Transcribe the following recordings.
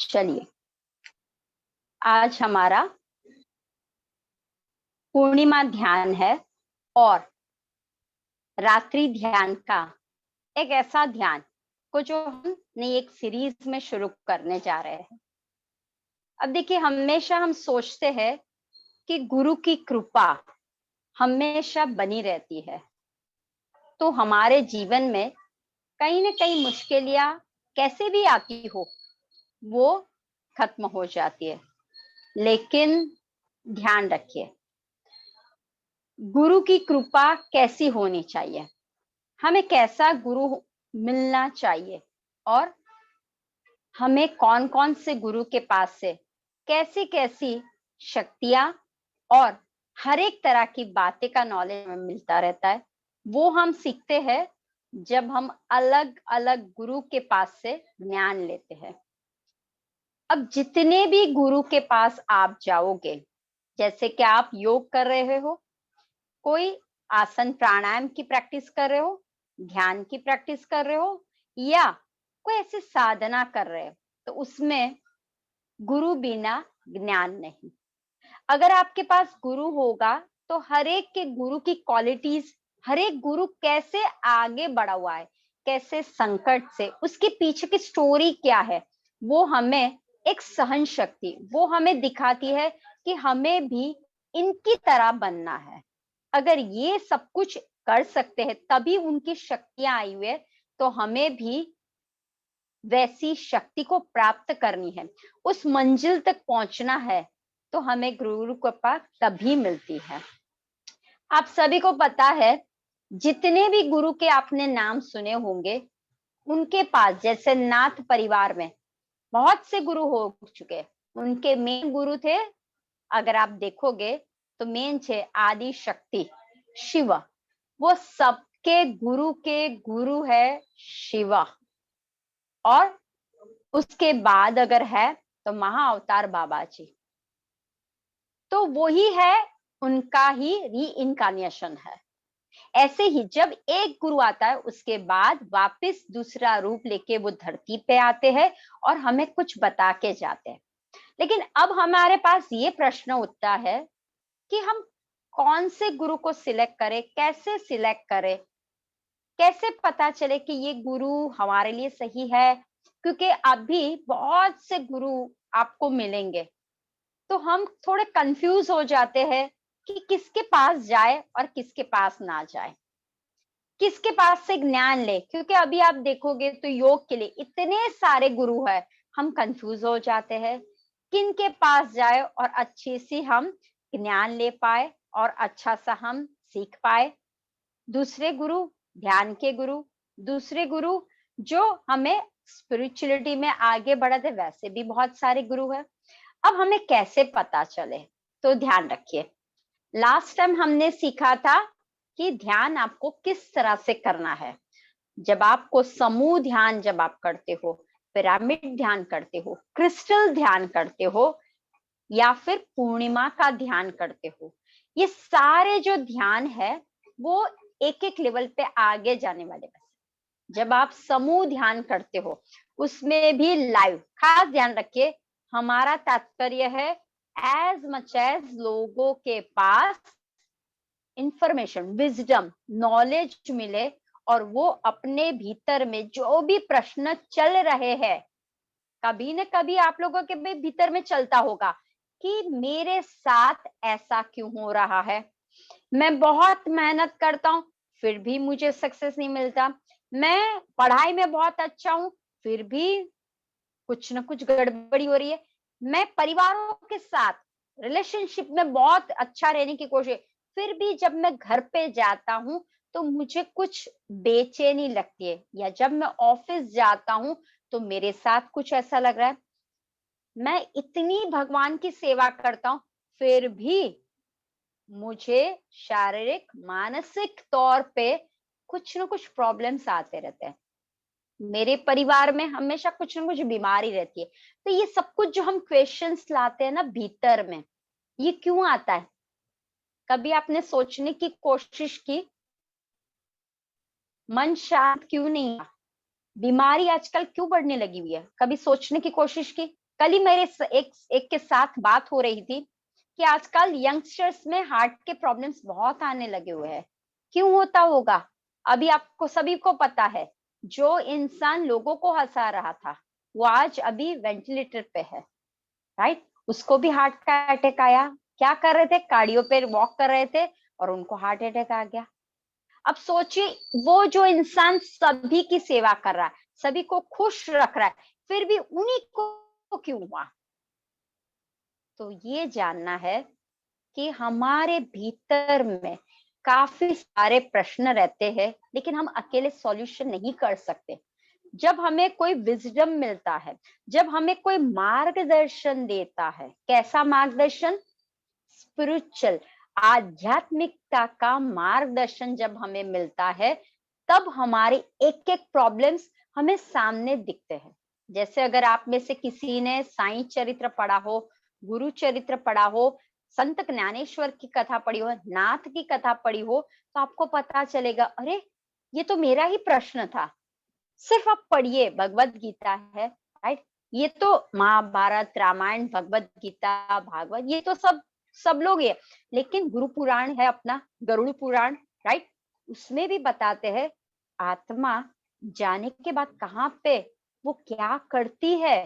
चलिए, आज हमारा पूर्णिमा ध्यान है और रात्रि ध्यान का एक ऐसा ध्यान को जो हम नई एक सीरीज में शुरू करने जा रहे हैं। अब देखिए, हमेशा हम सोचते हैं कि गुरु की कृपा हमेशा बनी रहती है, तो हमारे जीवन में कहीं ना कहीं मुश्किलियां कैसे भी आती हो वो खत्म हो जाती है। लेकिन ध्यान रखिए, गुरु की कृपा कैसी होनी चाहिए, हमें कैसा गुरु मिलना चाहिए और हमें कौन कौन से गुरु के पास से कैसी कैसी शक्तियां और हर एक तरह की बातें का नॉलेज हमें मिलता रहता है, वो हम सीखते हैं जब हम अलग अलग गुरु के पास से ज्ञान लेते हैं। अब जितने भी गुरु के पास आप जाओगे, जैसे कि आप योग कर रहे हो, कोई आसन प्राणायाम की प्रैक्टिस कर रहे हो, ध्यान की प्रैक्टिस कर रहे हो, या कोई ऐसी साधना कर रहे हो, तो उसमें गुरु बिना ज्ञान नहीं। अगर आपके पास गुरु होगा तो हर एक के गुरु की क्वालिटीज, हर एक गुरु कैसे आगे बढ़ा हुआ है, कैसे संकट से, उसके पीछे की स्टोरी क्या है, वो हमें एक सहन शक्ति वो हमें दिखाती है कि हमें भी इनकी तरह बनना है। अगर ये सब कुछ कर सकते हैं तभी उनकी शक्तियां आई हुई है, तो हमें भी वैसी शक्ति को प्राप्त करनी है, उस मंजिल तक पहुंचना है, तो हमें गुरु कृपा तभी मिलती है। आप सभी को पता है, जितने भी गुरु के आपने नाम सुने होंगे, उनके पास जैसे नाथ परिवार में बहुत से गुरु हो चुके, उनके मेन गुरु थे, अगर आप देखोगे तो मेन थे आदि शक्ति शिव। वो सबके गुरु के गुरु है शिव, और उसके बाद अगर है तो महाअवतार बाबा जी, तो वही है, उनका ही री है। ऐसे ही जब एक गुरु आता है, उसके बाद वापस दूसरा रूप लेके वो धरती पे आते हैं और हमें कुछ बता के जाते हैं। लेकिन अब हमारे पास ये प्रश्न उठता है कि हम कौन से गुरु को सिलेक्ट करें, कैसे सिलेक्ट करें, कैसे पता चले कि ये गुरु हमारे लिए सही है, क्योंकि अभी बहुत से गुरु आपको मिलेंगे, तो हम थोड़े कंफ्यूज हो जाते हैं कि किसके पास जाए और किसके पास ना जाए, किसके पास से ज्ञान ले, क्योंकि अभी आप देखोगे तो योग के लिए इतने सारे गुरु है, हम कंफ्यूज हो जाते हैं किन के पास जाए और अच्छी सी हम ज्ञान ले पाए और अच्छा सा हम सीख पाए। दूसरे गुरु ध्यान के गुरु, दूसरे गुरु जो हमें स्पिरिचुअलिटी में आगे बढ़ाते, वैसे भी बहुत सारे गुरु है। अब हमें कैसे पता चले, तो ध्यान रखिए, लास्ट टाइम हमने सीखा था कि ध्यान आपको किस तरह से करना है। जब आपको समूह ध्यान जब आप करते हो, पिरामिड ध्यान करते हो, क्रिस्टल ध्यान करते हो, या फिर पूर्णिमा का ध्यान करते हो, ये सारे जो ध्यान है वो एक एक लेवल पे आगे जाने वाले बस। जब आप समूह ध्यान करते हो, उसमें भी लाइव, खास ध्यान रखिए, हमारा तात्पर्य है एज मच एज लोगों के पास इंफॉर्मेशन, विजडम, नॉलेज मिले, और वो अपने भीतर में जो भी प्रश्न चल रहे हैं, कभी न कभी आप लोगों के भी भीतर में चलता होगा कि मेरे साथ ऐसा क्यों हो रहा है, मैं बहुत मेहनत करता हूँ फिर भी मुझे सक्सेस नहीं मिलता, मैं पढ़ाई में बहुत अच्छा हूँ फिर भी कुछ ना कुछ गड़बड़ी हो रही है, मैं परिवारों के साथ रिलेशनशिप में बहुत अच्छा रहने की कोशिश, फिर भी जब मैं घर पे जाता हूँ तो मुझे कुछ बेचैनी लगती है, या जब मैं ऑफिस जाता हूँ तो मेरे साथ कुछ ऐसा लग रहा है, मैं इतनी भगवान की सेवा करता हूँ फिर भी मुझे शारीरिक मानसिक तौर पे कुछ ना कुछ प्रॉब्लम्स आते रहते हैं, मेरे परिवार में हमेशा कुछ ना कुछ बीमारी रहती है। तो ये सब कुछ जो हम क्वेश्चंस लाते हैं ना भीतर में, ये क्यों आता है? कभी आपने सोचने की कोशिश की, मन शांत क्यों नहीं है, बीमारी आजकल क्यों बढ़ने लगी हुई है, कभी सोचने की कोशिश की? कल ही मेरे एक के साथ बात हो रही थी कि आजकल यंगस्टर्स में हार्ट के प्रॉब्लम्स बहुत आने लगे हुए हैं। क्यों होता होगा? अभी आपको सभी को पता है, जो इंसान लोगों को हंसा रहा था वो आज अभी वेंटिलेटर पे है, राइट? उसको भी हार्ट का अटैक आया। क्या कर रहे थे? कार्डियो पे वॉक कर रहे थे और उनको हार्ट अटैक आ गया। अब सोचिए, वो जो इंसान सभी की सेवा कर रहा है, सभी को खुश रख रहा है, फिर भी उन्हीं को क्यों हुआ? तो ये जानना है कि हमारे भीतर में काफी सारे प्रश्न रहते हैं, लेकिन हम अकेले सॉल्यूशन नहीं कर सकते। जब हमें कोई विजडम मिलता है, जब हमें कोई मार्गदर्शन देता है, कैसा मार्गदर्शन? स्पिरिचुअल, आध्यात्मिकता का मार्गदर्शन जब हमें मिलता है, तब हमारी एक एक प्रॉब्लम्स हमें सामने दिखते हैं। जैसे अगर आप में से किसी ने साईं चरित्र पढ़ा हो, गुरु चरित्र पढ़ा हो, संत ज्ञानेश्वर की कथा पढ़ी हो, नाथ की कथा पढ़ी हो, तो आपको पता चलेगा, अरे ये तो मेरा ही प्रश्न था। सिर्फ आप पढ़िए, भगवत गीता है, राइट? ये तो महाभारत, रामायण, भगवत गीता, भागवत, ये तो सब लोग ये, लेकिन गुरु पुराण है अपना, गरुड़ पुराण, राइट? उसमें भी बताते हैं आत्मा जाने के बाद कहाँ पे वो क्या करती है,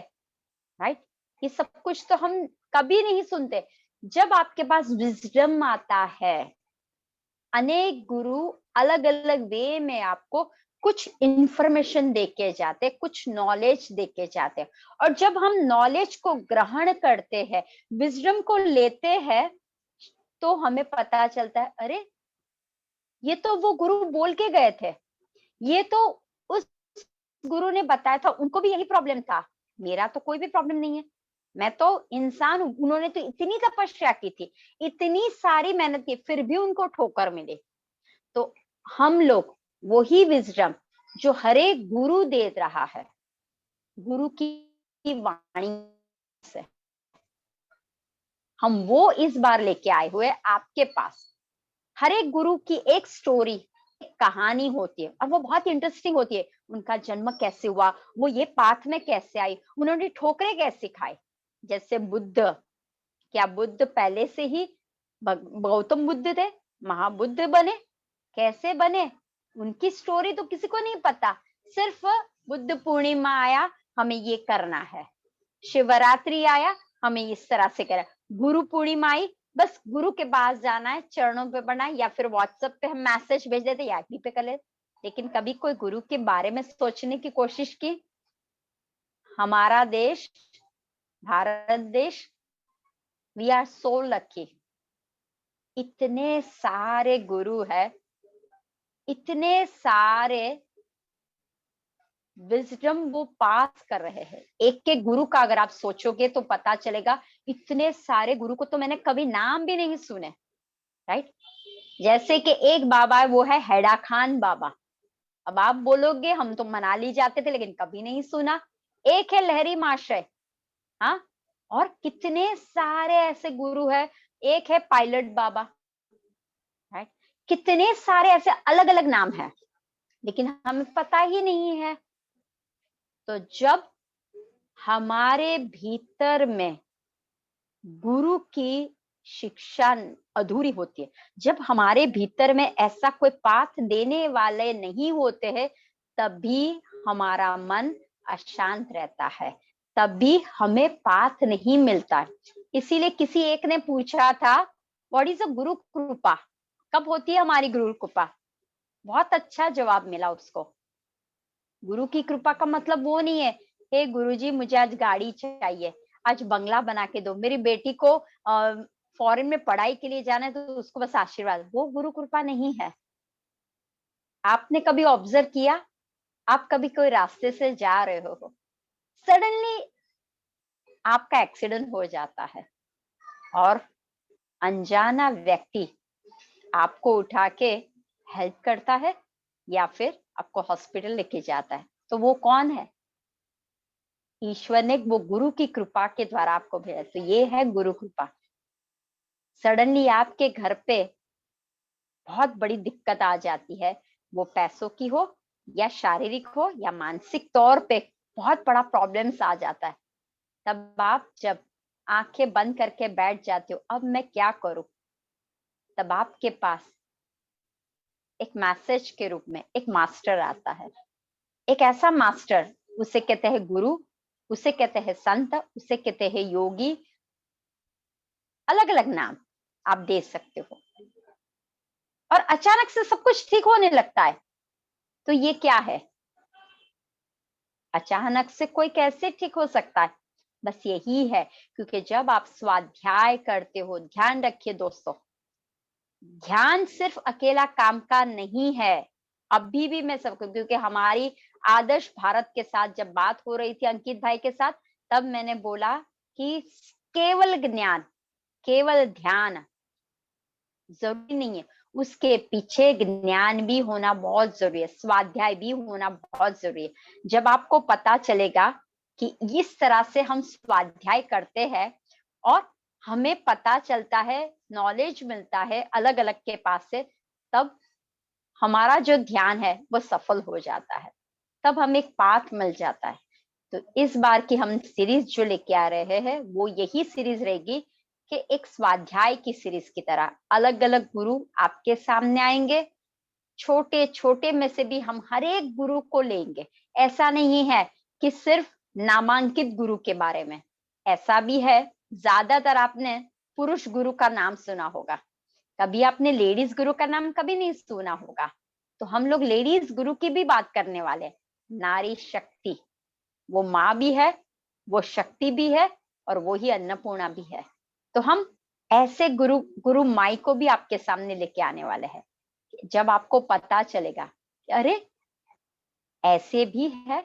राइट? ये सब कुछ तो हम कभी नहीं सुनते। जब आपके पास विजडम आता है, अनेक गुरु अलग अलग वे में आपको कुछ इंफॉर्मेशन देके जाते, कुछ नॉलेज देके जाते, और जब हम नॉलेज को ग्रहण करते हैं, विजडम को लेते हैं, तो हमें पता चलता है, अरे ये तो वो गुरु बोल के गए थे, ये तो उस गुरु ने बताया था, उनको भी यही प्रॉब्लम था, मेरा तो कोई भी प्रॉब्लम नहीं है, मैं तो इंसान हूं। उन्होंने तो इतनी तपस्या की थी, इतनी सारी मेहनत की, फिर भी उनको ठोकर मिली। तो हम लोग वही विजडम जो हर एक गुरु दे रहा है, गुरु की वाणी से, हम वो इस बार लेके आए हुए आपके पास। हर एक गुरु की एक स्टोरी, एक कहानी होती है, और वो बहुत इंटरेस्टिंग होती है। उनका जन्म कैसे हुआ, वो ये पाथ में कैसे आई, उन्होंने ठोकरें कैसे खाई। जैसे बुद्ध, क्या बुद्ध पहले से ही गौतम बुद्ध थे, महाबुद्ध बने? कैसे बने? उनकी स्टोरी तो किसी को नहीं पता। सिर्फ बुद्ध पूर्णिमा आया, हमें ये करना है, शिवरात्रि आया, हमें इस तरह से करना, गुरु पूर्णिमा आई, बस गुरु के पास जाना है, चरणों पे पढ़ना है, या फिर व्हाट्सएप पे हम मैसेज भेज देते या पे कर लेते। लेकिन कभी कोई गुरु के बारे में सोचने की कोशिश की? हमारा देश, भारत देश, वी आर सो लकी, इतने सारे गुरु है, इतने सारे विजडम वो पास कर रहे हैं। एक एक गुरु का अगर आप सोचोगे तो पता चलेगा, इतने सारे गुरु को तो मैंने कभी नाम भी नहीं सुने, राइट? जैसे कि एक बाबा है, वो है हैडा खान बाबा। अब आप बोलोगे हम तो मनाली जाते थे लेकिन कभी नहीं सुना। एक है लहरी माशय, हाँ, और कितने सारे ऐसे गुरु है। एक है पायलट बाबा, राइट? कितने सारे ऐसे अलग अलग नाम है, लेकिन हमें पता ही नहीं है। तो जब हमारे भीतर में गुरु की शिक्षा अधूरी होती है, जब हमारे भीतर में ऐसा कोई पाठ देने वाले नहीं होते हैं, तभी हमारा मन अशांत रहता है, तभी हमें पाठ नहीं मिलता। इसीलिए किसी एक ने पूछा था, व्हाट इज अ गुरु कृपा? कब होती है हमारी गुरु कृपा? बहुत अच्छा जवाब मिला उसको। गुरु की कृपा का मतलब वो नहीं है, हे गुरुजी मुझे आज गाड़ी चाहिए, आज बंगला बना के दो, मेरी बेटी को फॉरेन में पढ़ाई के लिए जाना है तो उसको बस आशीर्वाद। वो गुरु कृपा नहीं है। आपने कभी ऑब्जर्व किया? आप कभी कोई रास्ते से जा रहे हो, सडनली आपका एक्सीडेंट हो जाता है, और अनजाना व्यक्ति आपको उठा के हेल्प करता है, या फिर आपको हॉस्पिटल लेके जाता है, तो वो कौन है? ईश्वर ने वो गुरु की कृपा के द्वारा आपको भेजा। तो ये है गुरु कृपा। सडनली आपके घर पे बहुत बड़ी दिक्कत आ जाती है, वो पैसों की हो या शारीरिक हो या मानसिक तौर पे बहुत बड़ा प्रॉब्लम्स आ जाता है, तब आप जब आंखें बंद करके बैठ जाते हो, अब मैं क्या करूं, तब आपके पास एक मैसेज के रूप में एक मास्टर आता है। एक ऐसा मास्टर, उसे कहते हैं गुरु, उसे कहते हैं संत, उसे कहते हैं योगी, अलग अलग नाम आप दे सकते हो। और अचानक से सब कुछ ठीक होने लगता है, तो ये क्या है? अचानक से कोई कैसे ठीक हो सकता है? बस यही है, क्योंकि जब आप स्वाध्याय करते हो, ध्यान रखिए दोस्तों, ध्यान सिर्फ अकेला काम का नहीं है। अभी भी मैं सबको, क्योंकि हमारी आदर्श भारत के साथ जब बात हो रही थी अंकित भाई के साथ, तब मैंने बोला कि केवल ज्ञान, केवल ध्यान जरूरी नहीं है, उसके पीछे ज्ञान भी होना बहुत जरूरी है, स्वाध्याय भी होना बहुत जरूरी है। जब आपको पता चलेगा कि इस तरह से हम स्वाध्याय करते हैं और हमें पता चलता है, नॉलेज मिलता है अलग अलग के पास से, तब हमारा जो ध्यान है वो सफल हो जाता है, तब हमें एक पाथ मिल जाता है। तो इस बार की हम सीरीज जो लेके आ रहे हैं वो यही सीरीज रहेगी कि एक स्वाध्याय की सीरीज की तरह अलग अलग गुरु आपके सामने आएंगे। छोटे छोटे में से भी हम हर एक गुरु को लेंगे। ऐसा नहीं है कि सिर्फ नामांकित गुरु के बारे में, ऐसा भी है, ज्यादातर आपने पुरुष गुरु का नाम सुना होगा, कभी आपने लेडीज गुरु का नाम कभी नहीं सुना होगा। तो हम लोग लेडीज गुरु की भी बात करने वाले हैं। नारी शक्ति, वो माँ भी है, वो शक्ति भी है, और वो ही अन्नपूर्णा भी है। तो हम ऐसे गुरु गुरु माई को भी आपके सामने लेके आने वाले हैं। जब आपको पता चलेगा कि अरे ऐसे भी है,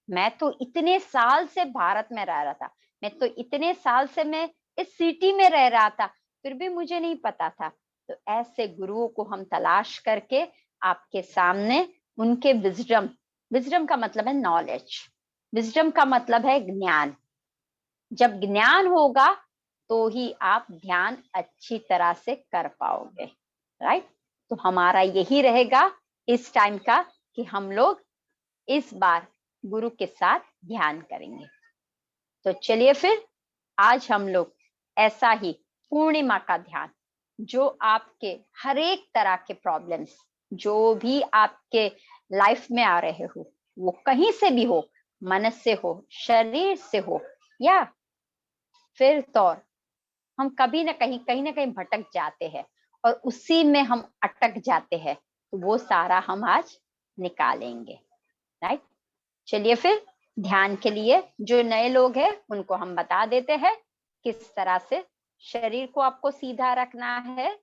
मैं तो इतने साल से भारत में रह रहा था, मैं तो इतने साल से मैं इस सिटी में रह रहा था, फिर भी मुझे नहीं पता था। तो ऐसे गुरुओं को हम तलाश करके आपके सामने उनके विजडम, विजडम का मतलब है नॉलेज, विजडम का मतलब है ज्ञान। जब ज्ञान होगा तो ही आप ध्यान अच्छी तरह से कर पाओगे, राइट? तो हमारा यही रहेगा इस टाइम का कि हम लोग इस बार गुरु के साथ ध्यान करेंगे। तो चलिए फिर आज हम लोग ऐसा ही पूर्णिमा का ध्यान, जो आपके हर एक तरह के प्रॉब्लम्स, जो भी आपके लाइफ में आ रहे हो, वो कहीं से भी हो, मन से हो, शरीर से हो, या फिर तो हम कभी ना कहीं भटक जाते हैं और उसी में हम अटक जाते हैं, तो वो सारा हम आज निकालेंगे, राइट? चलिए फिर ध्यान के लिए जो नए लोग हैं उनको हम बता देते हैं किस तरह से शरीर को आपको सीधा रखना है।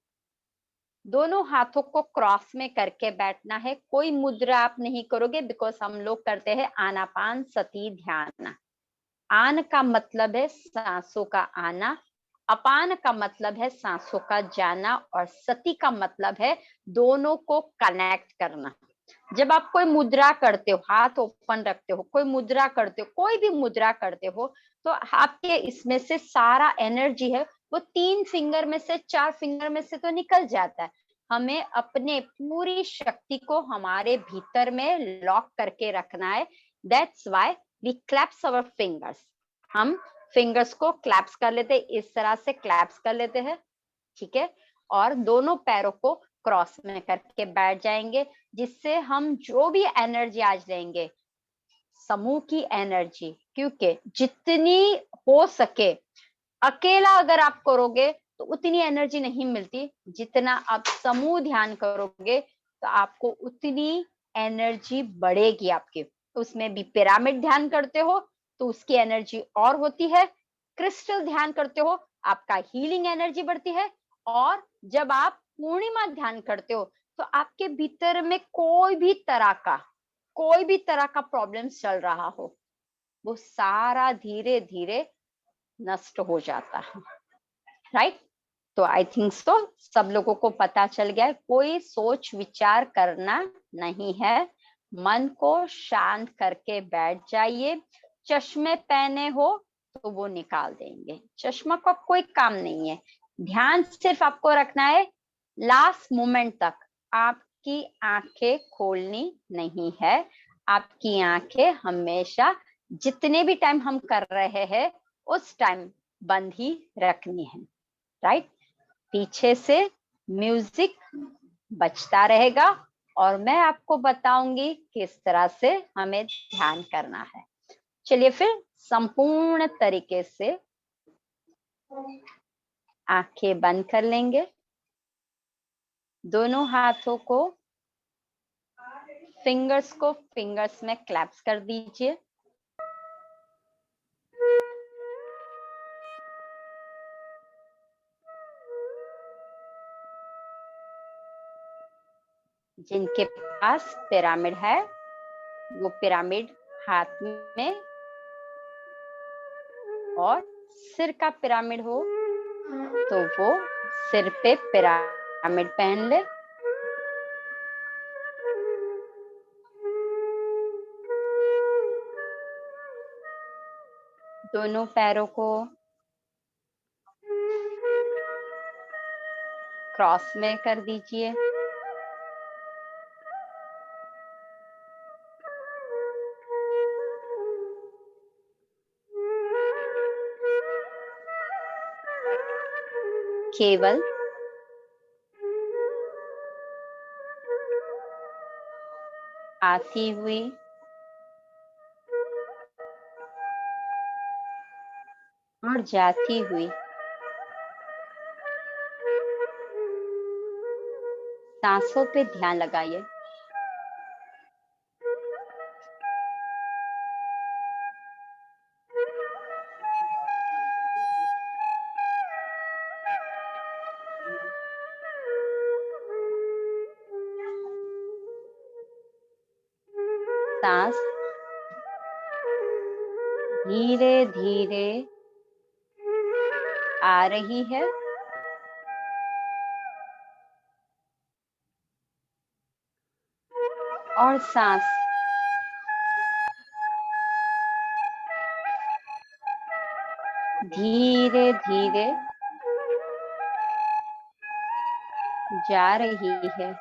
दोनों हाथों को क्रॉस में करके बैठना है, कोई मुद्रा आप नहीं करोगे, बिकॉज हम लोग करते हैं आनापान सती ध्यान। आन का मतलब है सांसों का आना, अपान का मतलब है सांसों का जाना, और सती का मतलब है दोनों को कनेक्ट करना। जब आप कोई मुद्रा करते हो, हाथ ओपन रखते हो, कोई मुद्रा करते हो, कोई भी मुद्रा करते हो, तो आपके इसमें से सारा एनर्जी है वो 3 फिंगर में से 4 फिंगर में से तो निकल जाता है। हमें अपने पूरी शक्ति को हमारे भीतर में लॉक करके रखना है। That's why we claps our fingers. हम फिंगर्स को क्लैप्स कर लेते हैं, इस तरह से क्लैप्स कर लेते हैं, ठीक है? और दोनों पैरों को क्रॉस में करके बैठ जाएंगे, जिससे हम जो भी एनर्जी आज लेंगे, समूह की एनर्जी, क्योंकि जितनी हो सके, अकेला अगर आप करोगे तो उतनी एनर्जी नहीं मिलती, जितना आप समूह ध्यान करोगे तो आपको उतनी एनर्जी बढ़ेगी आपकी। उसमें भी पिरामिड ध्यान करते हो तो उसकी एनर्जी और होती है, क्रिस्टल ध्यान करते हो आपका हीलिंग एनर्जी बढ़ती है, और जब आप पूर्णिमा ध्यान करते हो तो आपके भीतर में कोई भी तरह का प्रॉब्लम चल रहा हो, वो सारा धीरे धीरे नष्ट हो जाता है, राइट? तो आई थिंक सो सब लोगों को पता चल गया है, कोई सोच विचार करना नहीं है, मन को शांत करके बैठ जाइए। चश्मे पहने हो तो वो निकाल देंगे, चश्मा का कोई काम नहीं है। ध्यान सिर्फ आपको रखना है लास्ट मोमेंट तक, आपकी आंखें खोलनी नहीं है, आपकी आंखें हमेशा जितने भी टाइम हम कर रहे हैं उस टाइम बंद ही रखनी है, राइट। पीछे से म्यूजिक बजता रहेगा और मैं आपको बताऊंगी किस तरह से हमें ध्यान करना है। चलिए फिर संपूर्ण तरीके से आंखें बंद कर लेंगे, दोनों हाथों को फिंगर्स में क्लैप्स कर दीजिए। जिनके पास पिरामिड है वो पिरामिड हाथ में, और सिर का पिरामिड हो तो वो सिर पे पिरामिड पहन ले। दोनों पैरों को क्रॉस में कर दीजिए। केवल आती हुई और जाती हुई सांसों पे ध्यान लगाइए। सांस धीरे धीरे आ रही है और सांस धीरे धीरे जा रही है।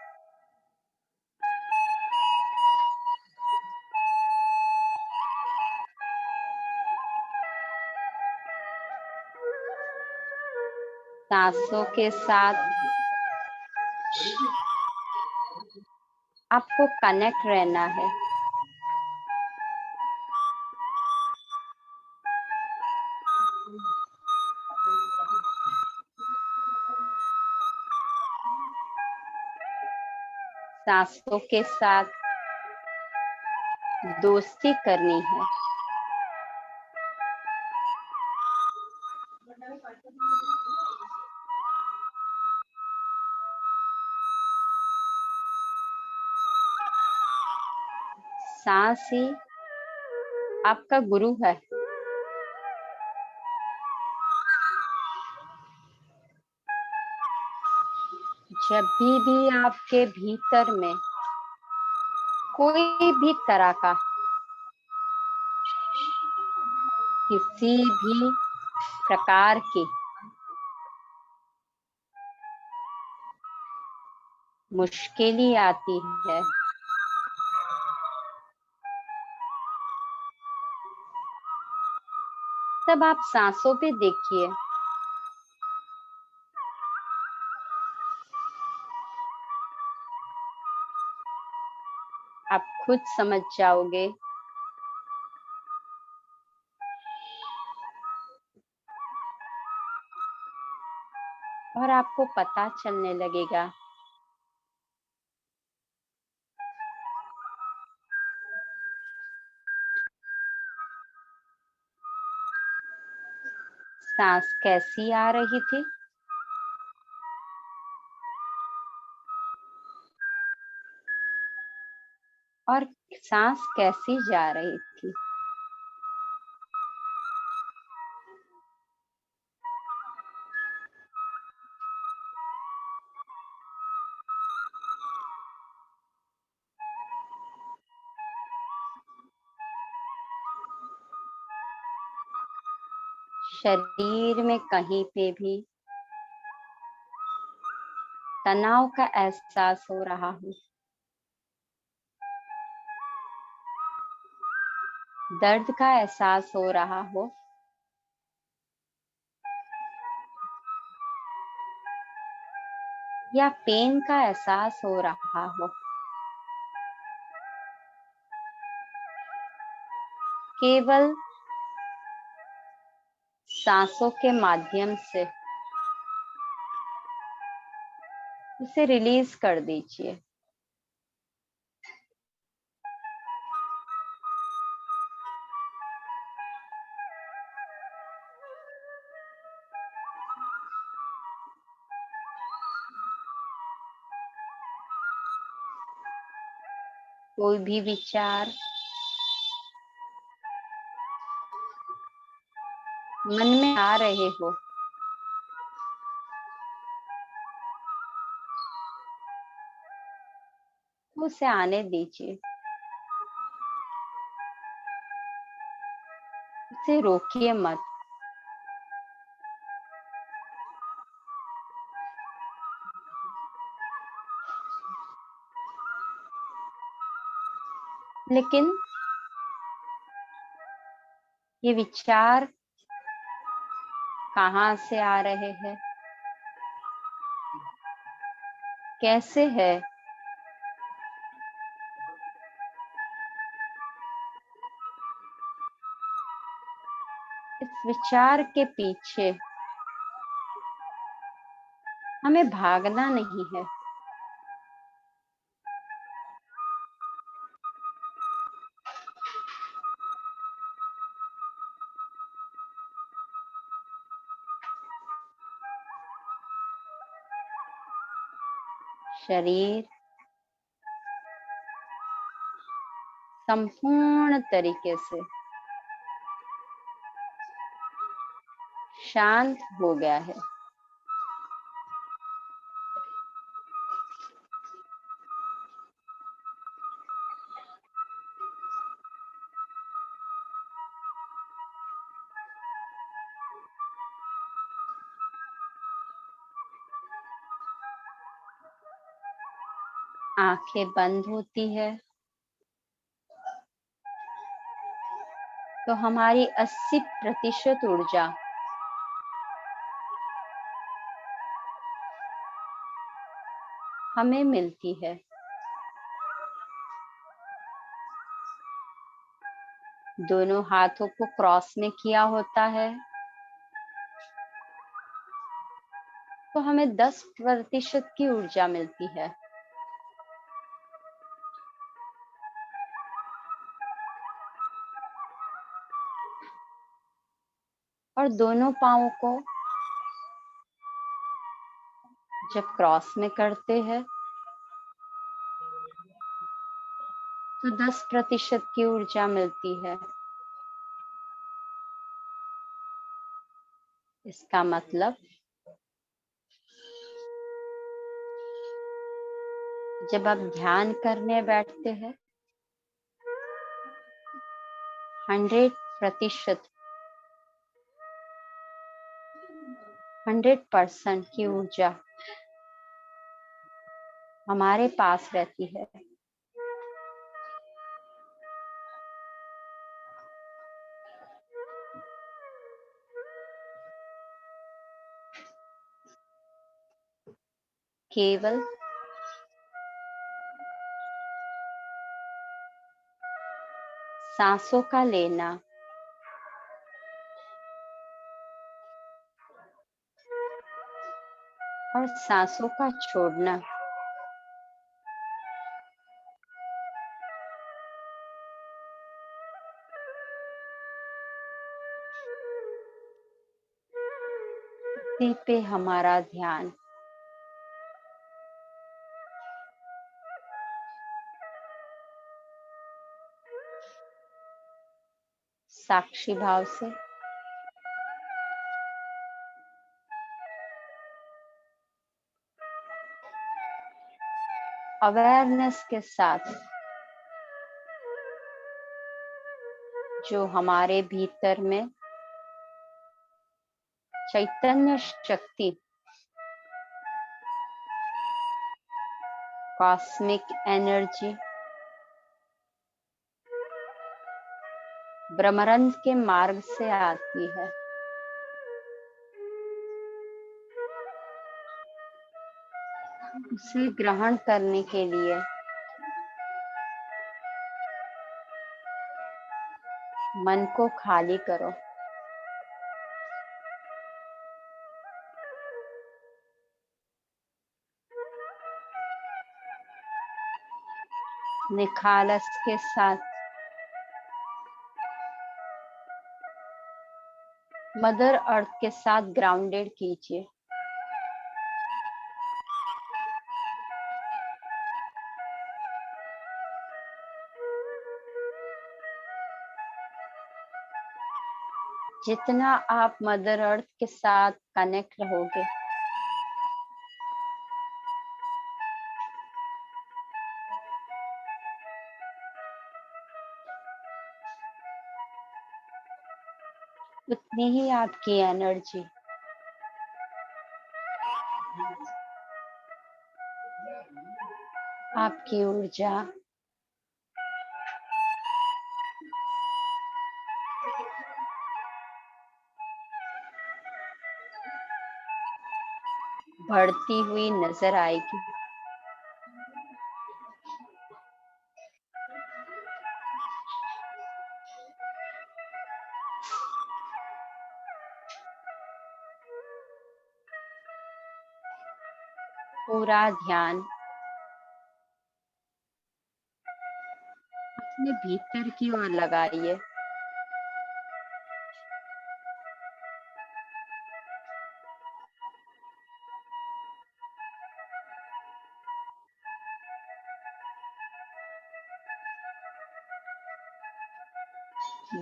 सांसों के साथ आपको कनेक्ट रहना है। सांसों के साथ दोस्ती करनी है। सांस ही आपका गुरु है। जब भी आपके भीतर में कोई भी तरह का किसी भी प्रकार की मुश्किल आती है, तब आप सांसों पे देखिए। आप खुद समझ जाओगे और आपको पता चलने लगेगा सांस कैसी आ रही थी और सांस कैसी जा रही थी। शरीर में कहीं पे भी तनाव का एहसास हो रहा हो दर्द का एहसास हो रहा हो, या पेन का एहसास हो रहा हो, केवल सांसों के माध्यम से उसे रिलीज कर दीजिए। कोई भी विचार मन में आ रहे हो, तो उसे आने दीजिए, उसे रोकिए मत। लेकिन ये विचार कहाँ से आ रहे हैं, कैसे है, इस विचार के पीछे हमें भागना नहीं है। शरीर संपूर्ण तरीके से शांत हो गया है। आंखें बंद होती है तो हमारी 80% ऊर्जा हमें मिलती है। दोनों हाथों को क्रॉस में किया होता है तो हमें 10% की ऊर्जा मिलती है। और दोनों पाँवों को जब क्रॉस में करते हैं तो 10% की ऊर्जा मिलती है। इसका मतलब जब आप ध्यान करने बैठते हैं 100% 100% की ऊर्जा हमारे पास रहती है। केवल सांसों का लेना और सांसों का छोड़ना इसी पे हमारा ध्यान साक्षी भाव से अवेयरनेस के साथ जो हमारे भीतर में चैतन्य शक्ति कॉस्मिक एनर्जी ब्रह्मरंध्र के मार्ग से आती है। उसे ग्रहण करने के लिए मन को खाली करो। निखालस के साथ मदर अर्थ के साथ ग्राउंडेड कीजिए। जितना आप मदर अर्थ के साथ कनेक्ट रहोगे, उतनी ही आपकी एनर्जी आपकी ऊर्जा बढ़ती हुई नजर आएगी। पूरा ध्यान अपने भीतर की ओर लगाइए।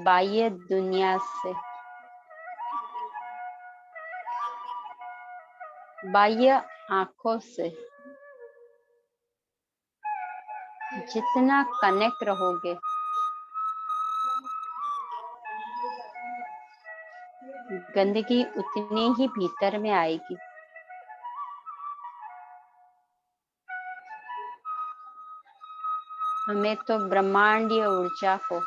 बाह्य दुनिया से, बाह्य आंखों से जितना कनेक्ट रहोगे, गंदगी उतनी ही भीतर में आएगी। हमें तो ब्रह्मांडीय ऊर्जा को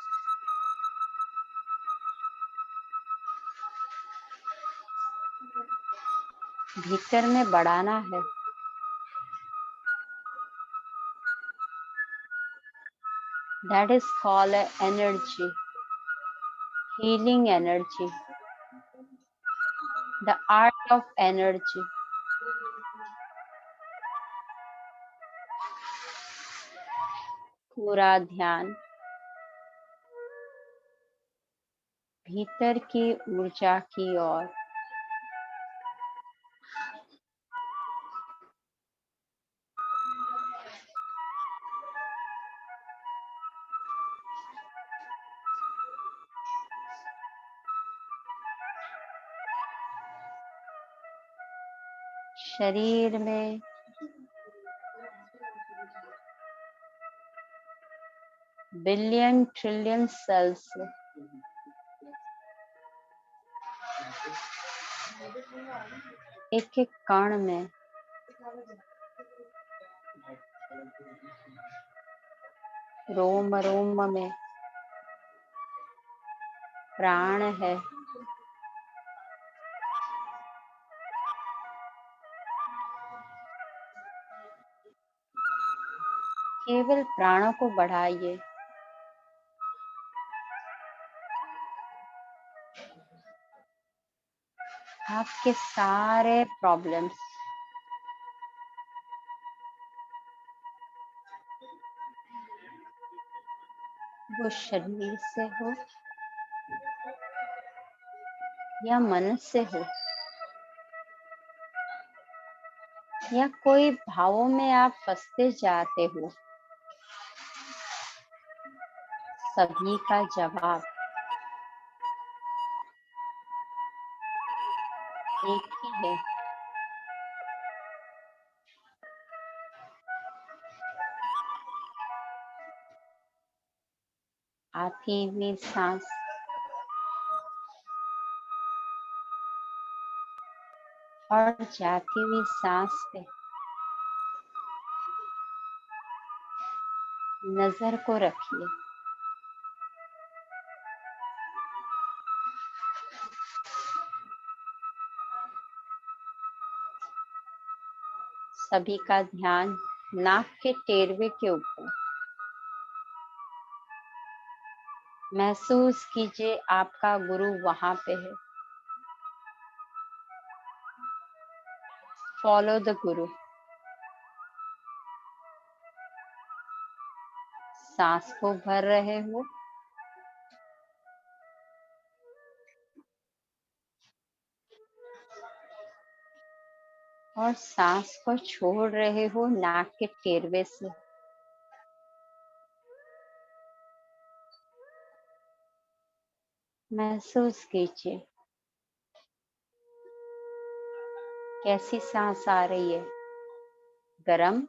भीतर में बढ़ाना है। That is called energy, healing energy, the art of energy. पूरा ध्यान भीतर की ऊर्जा की ओर। शरीर में बिलियन ट्रिलियन सेल्स एक एक कण में रोम रोम में प्राण है। केवल प्राणों को बढ़ाइए। आपके सारे प्रॉब्लम्स वो शरीर से हो या मन से हो या कोई भावों में आप फंसते जाते हो, सभी का जवाब एक ही है। आती हुई सांस और जाती हुई सांस पे नजर को रखिए। सभी का ध्यान नाक के टेरवे के ऊपर। महसूस कीजिए आपका गुरु वहां पे है। फॉलो द गुरु। सांस को भर रहे हो और सांस को छोड़ रहे हो नाक के टेरवे से। महसूस कीजिए कैसी सांस आ रही है, गरम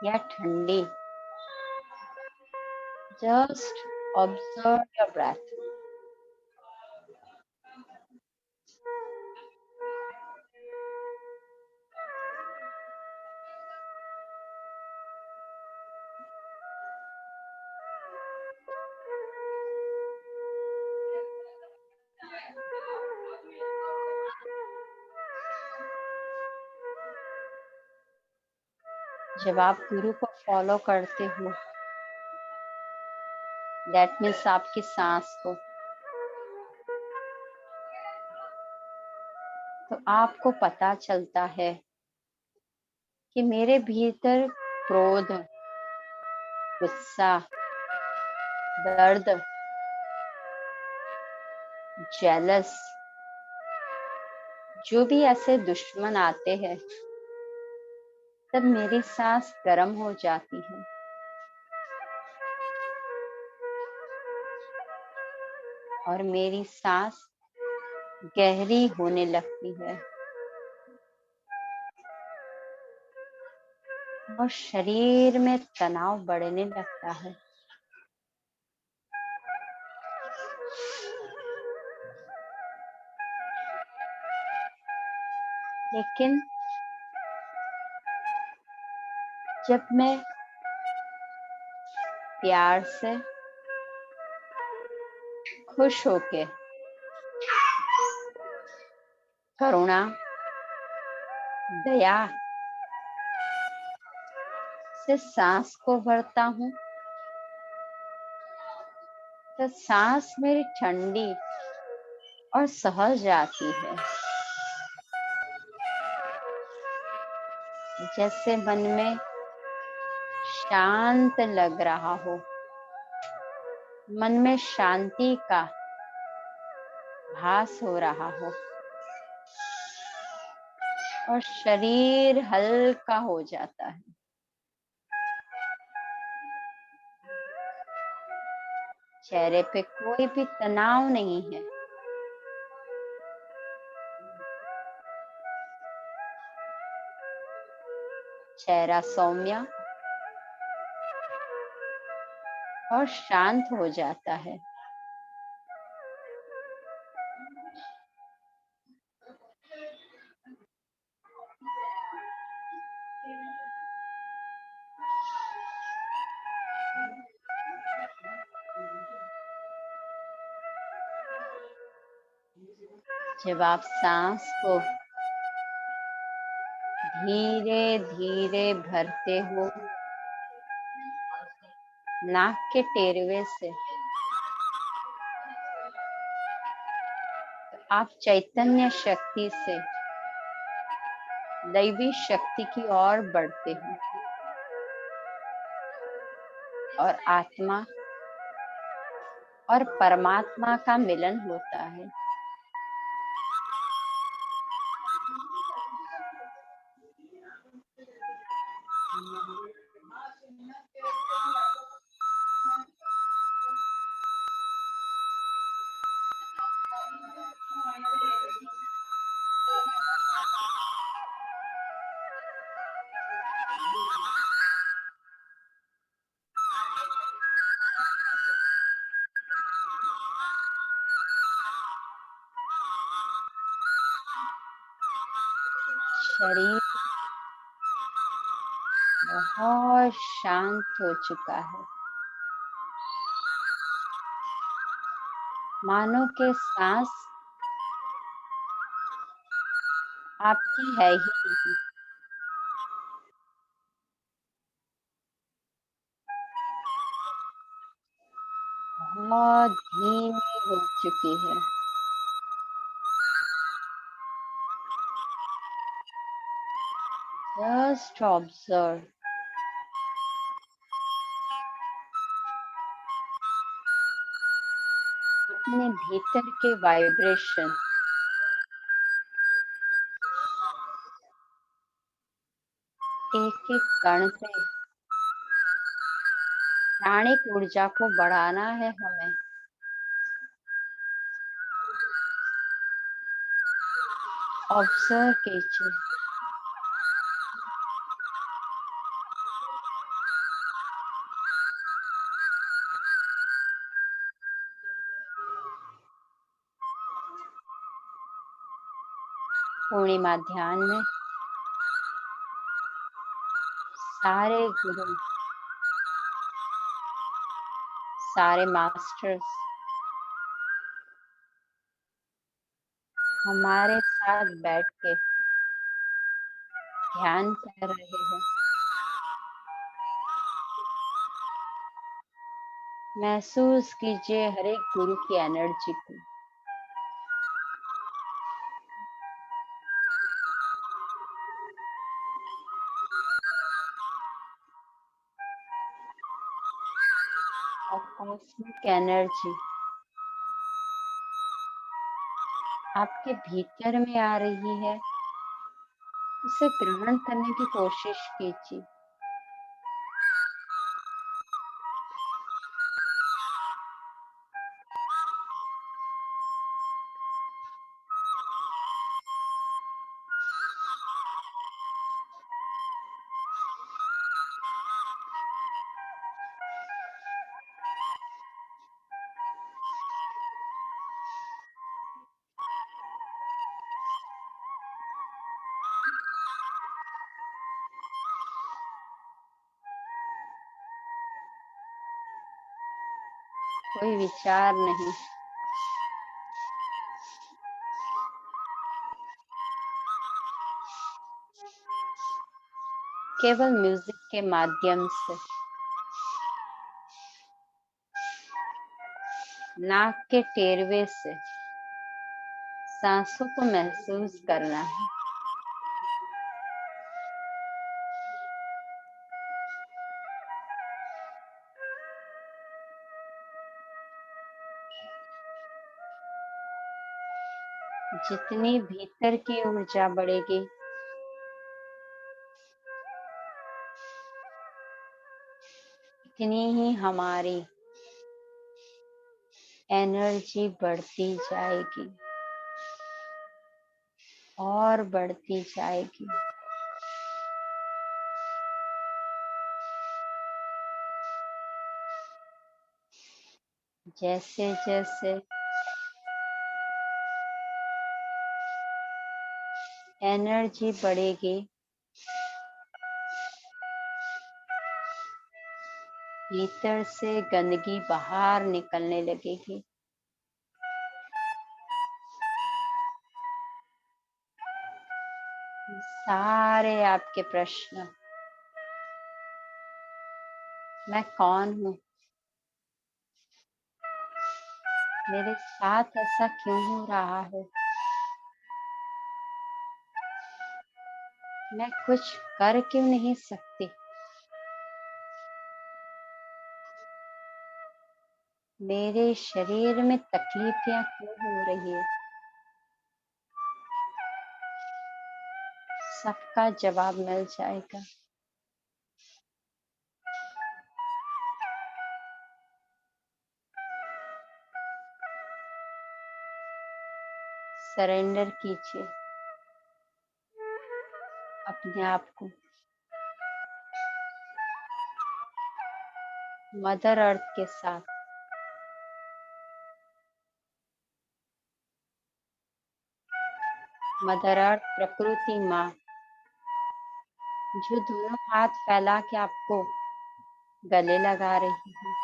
या ठंडी। Just observe your breath. जब आप गुरु को फॉलो करते हो, दैट मीन्स आपकी सांस को, तो आपको पता चलता है कि मेरे भीतर क्रोध, गुस्सा, दर्द, जेलस, जो भी ऐसे दुश्मन आते हैं, तब मेरी सांस गर्म हो जाती है और मेरी सांस गहरी होने लगती है और शरीर में तनाव बढ़ने लगता है। लेकिन जब मैं प्यार से, खुश होके, करुणा, दया से सांस को भरता हूँ, तो सांस मेरी ठंडी और सहज आती है। जैसे मन में शांत लग रहा हो, मन में शांति का भास हो रहा हो और शरीर हल्का हो जाता है। चेहरे पे कोई भी तनाव नहीं है। चेहरा सौम्य और शांत हो जाता है। जब आप सांस को धीरे धीरे भरते हो नाक के टेरवे से, तो आप चैतन्य शक्ति से दैवी शक्ति की ओर बढ़ते हो और आत्मा और परमात्मा का मिलन होता है। शरीर बहुत शांत हो चुका है, मानो के सांस आपकी है ही नहीं। बहुत धीमी हो चुकी है। Just observe. अपने भीतर के वाइब्रेशन, एक एक कण पे प्राणिक ऊर्जा को बढ़ाना है हमें। ऑब्जर्व कीजिए। पूर्णिमा ध्यान में सारे गुरु, सारे मास्टर्स हमारे साथ बैठ के ध्यान कर रहे हैं। महसूस कीजिए हर एक गुरु की एनर्जी को। और कॉस्मिक एनर्जी आपके भीतर में आ रही है, उसे ग्रहण करने की कोशिश कीजिए। कोई विचार नहीं, केवल म्यूजिक के माध्यम से नाक के टेरवे से सांसों को महसूस करना है। जितनी भीतर की ऊर्जा बढ़ेगी, उतनी ही हमारी एनर्जी बढ़ती जाएगी और बढ़ती जाएगी। जैसे जैसे एनर्जी बढ़ेगी, भीतर से गंदगी बाहर निकलने लगेगी। सारे आपके प्रश्न, मैं कौन हूँ, मेरे साथ ऐसा क्यों हो रहा है, मैं कुछ कर क्यों नहीं सकती, मेरे शरीर में तकलीफियां क्यों हो रही है, सबका जवाब मिल जाएगा। सरेंडर कीजिए अपने आप को मदर अर्थ के साथ। मदर अर्थ, प्रकृति माँ, जो दोनों हाथ फैला के आपको गले लगा रही है।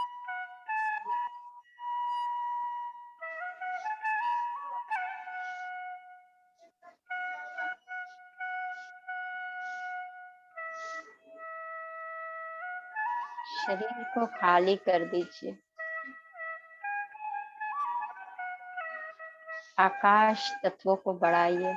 शरीर को खाली कर दीजिए। आकाश तत्वों को बढ़ाइए।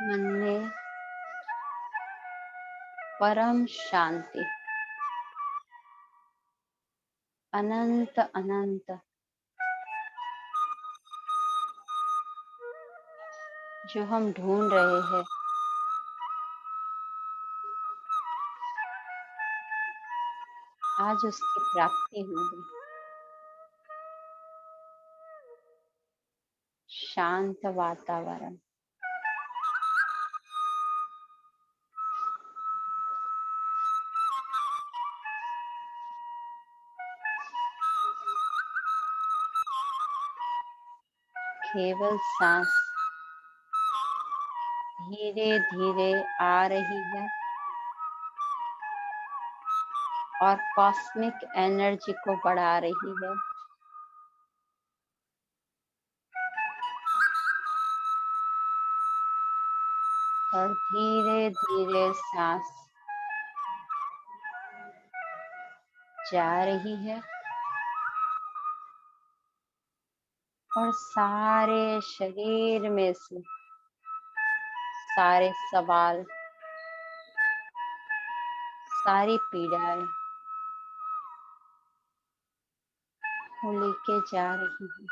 मन में परम शांति, अनंत अनंत जो हम ढूंढ रहे हैं, आज उसकी प्राप्ति होगी। शांत वातावरण, केवल सांस धीरे धीरे आ रही है और कॉस्मिक एनर्जी को बढ़ा रही है। और धीरे धीरे सांस जा रही है और सारे शरीर में से सारे सवाल, सारी पीड़ाएं वो लेके जा रही है।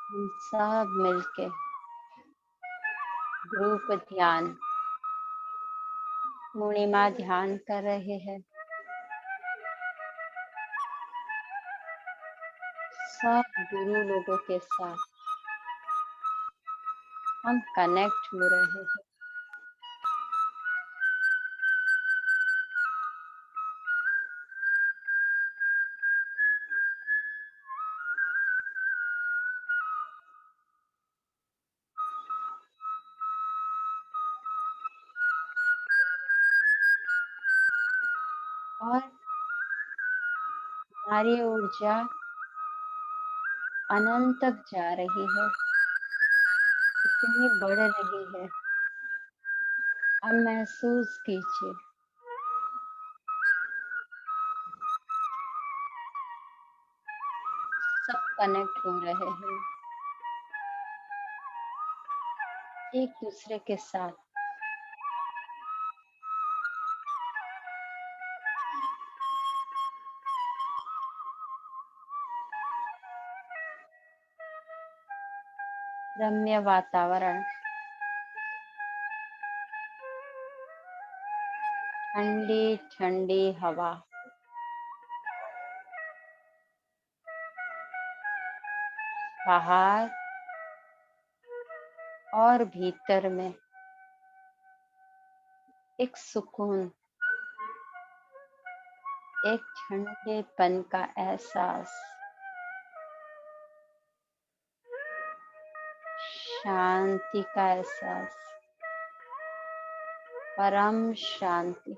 हम सब मिलके ग्रुप ध्यान, पूर्णिमा ध्यान कर रहे हैं। सब गुरु लोगों के साथ हम कनेक्ट हो रहे हैं। और हमारी ऊर्जा अनंत तक जा रही है, इतनी बढ़ रही है। अब महसूस कीजिए, सब कनेक्ट हो रहे हैं एक दूसरे के साथ। रम्य वातावरण, ठंडी ठंडी हवा, बाहर और भीतर में एक सुकून, एक ठंडेपन का एहसास, शांति का एहसास, परम शांति।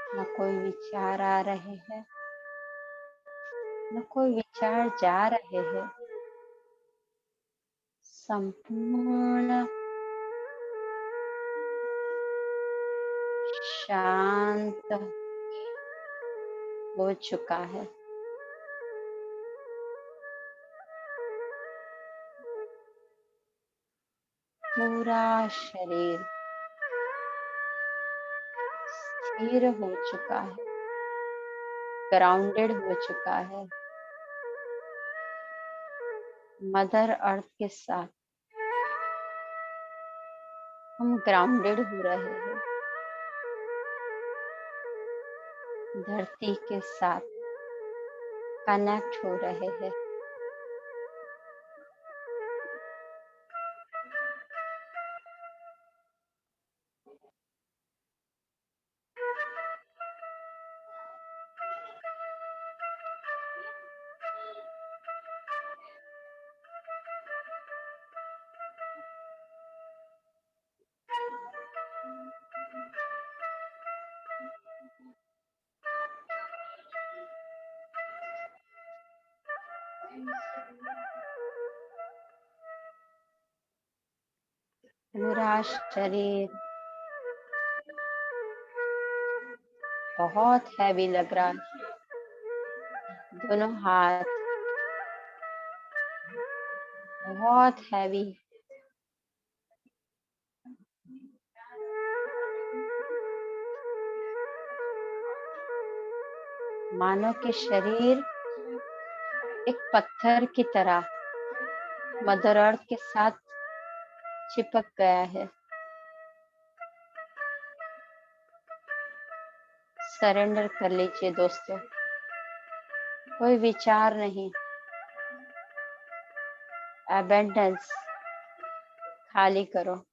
न कोई विचार आ रहे हैं, न कोई विचार जा रहे हैं। संपूर्ण शांत हो चुका है। पूरा शरीर स्थिर हो चुका है, ग्राउंडेड हो चुका है। मदर अर्थ के साथ हम ग्राउंडेड हो रहे हैं। धरती के साथ कनेक्ट हो रहे हैं। पूरा शरीर बहुत हैवी लग रहा है। दोनों हाथ बहुत हैवी। मानो कि शरीर एक पत्थर की तरह मदर अर्थ के साथ चिपक गया है। सरेंडर कर लीजिए दोस्तों, कोई विचार नहीं। अबेंडेंस खाली करो।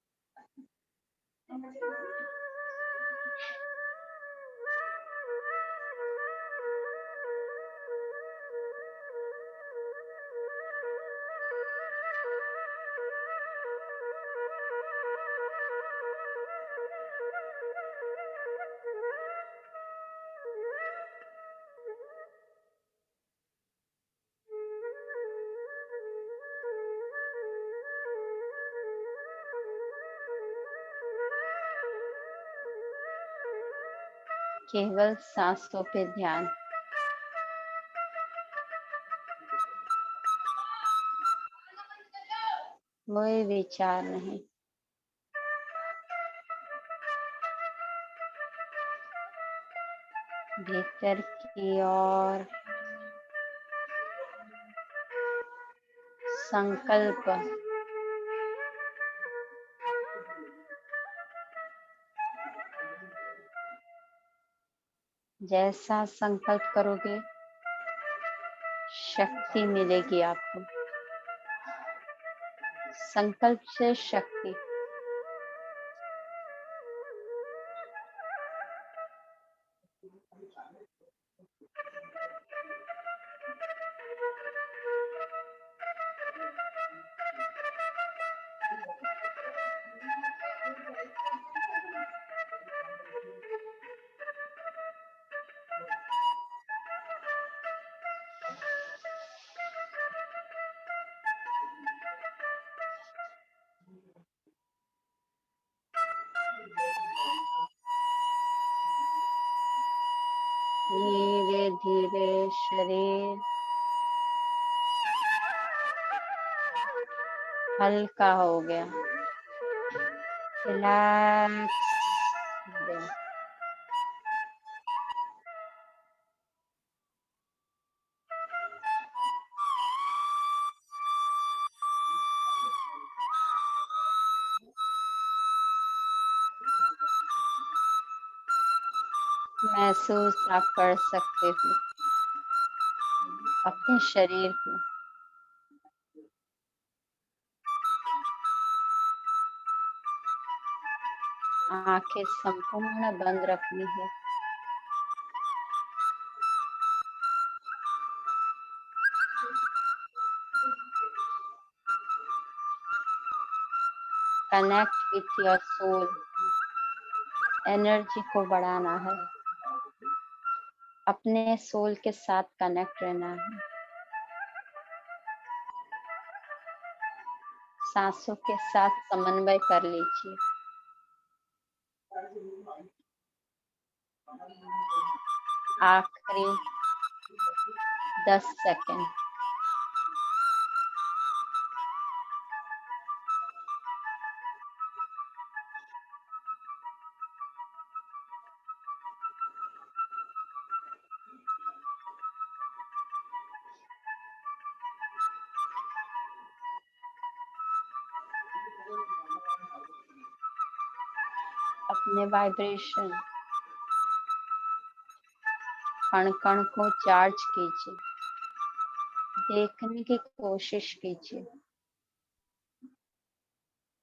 केवल सांसों पे ध्यान। कोई विचार नहीं। भीतर की ओर संकल्प। जैसा संकल्प करोगे शक्ति मिलेगी आपको। संकल्प से शक्ति। धीरे धीरे शरीर हल्का हो गया, रिलैक्स हो गया। महसूस आप कर सकते हो अपने शरीर को। आंखें संपूर्ण बंद रखनी है। Connect with your soul. Energy को बढ़ाना है। अपने सोल के साथ कनेक्ट रहना है। सांसों के साथ समन्वय कर लीजिए। आखिरी 10 सेकंड। अपने वाइब्रेशन कण कण को चार्ज कीजिए। देखने की कोशिश कीजिए।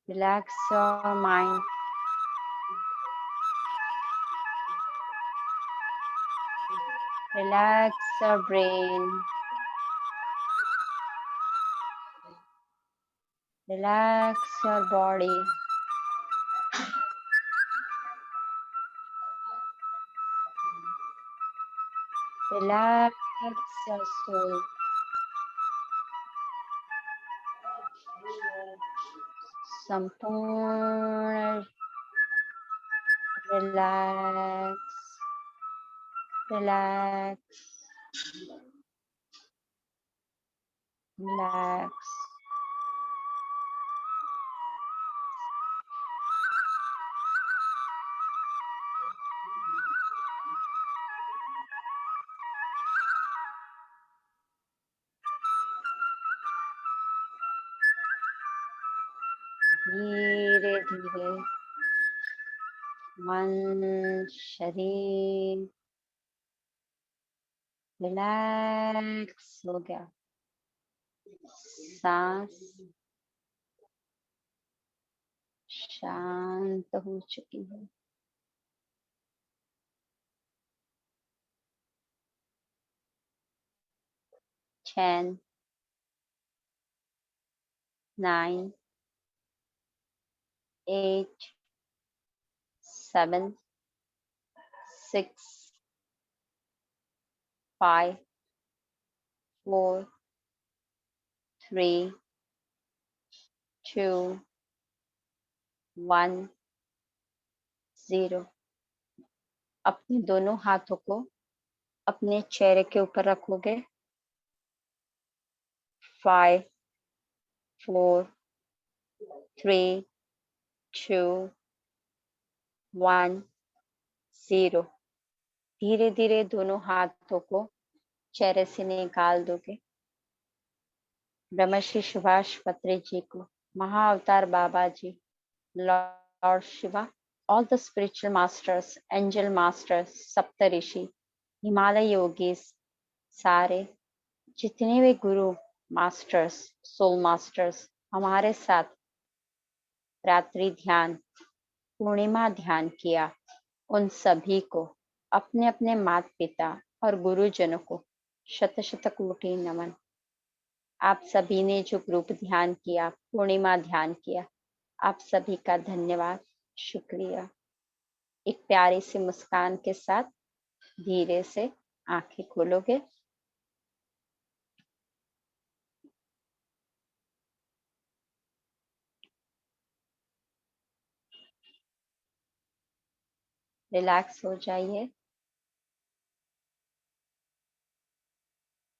Relax your mind. Relax your brain. Relax your body. Relax your soul. संपूर्ण रिलैक्स, रिलैक्स, रिलैक्स। धीरे धीरे मन, शरीर रिलैक्स हो गया। सांस शांत हो चुकी है। चैन 9 8 7 6 5 4 3 2 1 0। अपने दोनों हाथों को अपने चेहरे के ऊपर रखोगे। 5 4 3 2 1 0। धीरे धीरे दोनों हाथों को चेहरे से निकाल दोगे। ब्रह्मश्री सुभाष पत्री जी को, Mahavatar Baba ji, lord Shiva, all the spiritual masters, angel masters, Saptarishi, Himalaya yogis, सारे जितने भी गुरु मास्टर्स, सोल मास्टर्स हमारे साथ रात्रि ध्यान, पूर्णिमा ध्यान किया, उन सभी को, अपने अपने माता पिता और गुरुजनों को शत शत कोटि नमन। आप सभी ने जो ग्रुप ध्यान किया, पूर्णिमा ध्यान किया, आप सभी का धन्यवाद, शुक्रिया। एक प्यारी सी मुस्कान के साथ धीरे से आंखें खोलोगे। रिलैक्स हो जाइए।